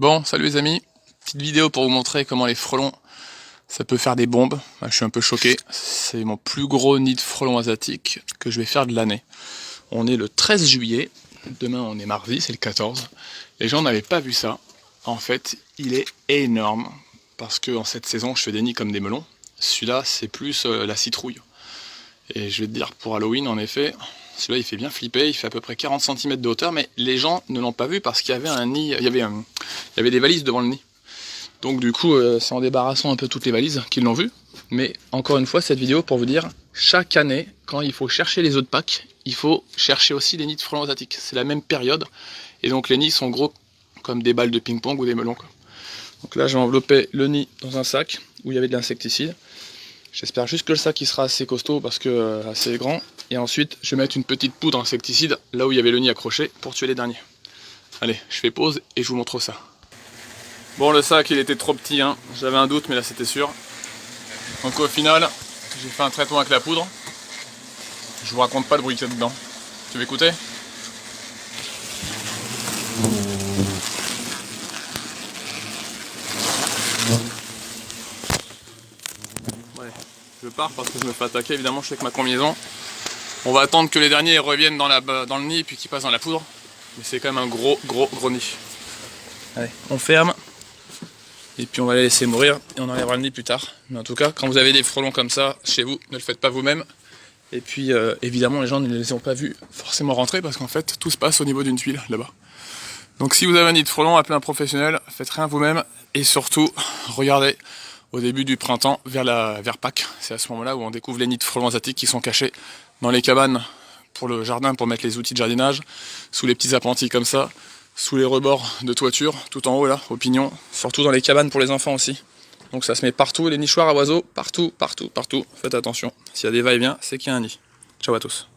Bon, salut les amis, petite vidéo pour vous montrer comment les frelons, ça peut faire des bombes. Je suis un peu choqué, c'est mon plus gros nid de frelons asiatiques que je vais faire de l'année. On est le 13 juillet, demain on est mardi, c'est le 14. Les gens n'avaient pas vu ça. En fait, il est énorme, parce que en cette saison, je fais des nids comme des melons. Celui-là, c'est plus la citrouille. Et je vais te dire, pour Halloween, en effet, celui-là, il fait bien flipper, il fait à peu près 40 cm de hauteur, mais les gens ne l'ont pas vu parce qu'il y avait un nid, il y avait des valises devant le nid. Donc du coup, c'est en débarrassant un peu toutes les valises qu'ils l'ont vu. Mais encore une fois, cette vidéo pour vous dire, chaque année, quand il faut chercher les œufs de Pâques, il faut chercher aussi les nids de frelons asiatiques. C'est la même période, et donc les nids sont gros comme des balles de ping-pong ou des melons, quoi. Donc là, j'ai enveloppé le nid dans un sac où il y avait de l'insecticide. J'espère juste que le sac il sera assez costaud parce que assez grand. Et ensuite, je vais mettre une petite poudre insecticide là où il y avait le nid accroché pour tuer les derniers. Allez, je fais pause et je vous montre ça. Bon, le sac il était trop petit, hein. J'avais un doute mais là c'était sûr. Donc au final, j'ai fait un traitement avec la poudre. Je vous raconte pas le bruit qu'il y a dedans. Tu veux écouter? Ouais, je pars parce que je me fais attaquer, évidemment je suis avec ma combinaison. On va attendre que les derniers reviennent dans le nid et puis qu'ils passent dans la poudre. Mais c'est quand même un gros nid. Allez, on ferme. Et puis on va les laisser mourir et on enlèvera le nid plus tard. Mais en tout cas, quand vous avez des frelons comme ça chez vous, ne le faites pas vous-même. Et puis évidemment, les gens ne les ont pas vus forcément rentrer parce qu'en fait, tout se passe au niveau d'une tuile là-bas. Donc si vous avez un nid de frelons, appelez un professionnel, faites rien vous-même. Et surtout, regardez au début du printemps vers Pâques. C'est à ce moment-là où on découvre les nids de frelons asiatiques qui sont cachés dans les cabanes pour le jardin, pour mettre les outils de jardinage, sous les petits appentis comme ça, sous les rebords de toiture, tout en haut là, au pignon, surtout dans les cabanes pour les enfants aussi. Donc ça se met partout, les nichoirs à oiseaux, partout. Faites attention, s'il y a des va-et-vient, c'est qu'il y a un nid. Ciao à tous.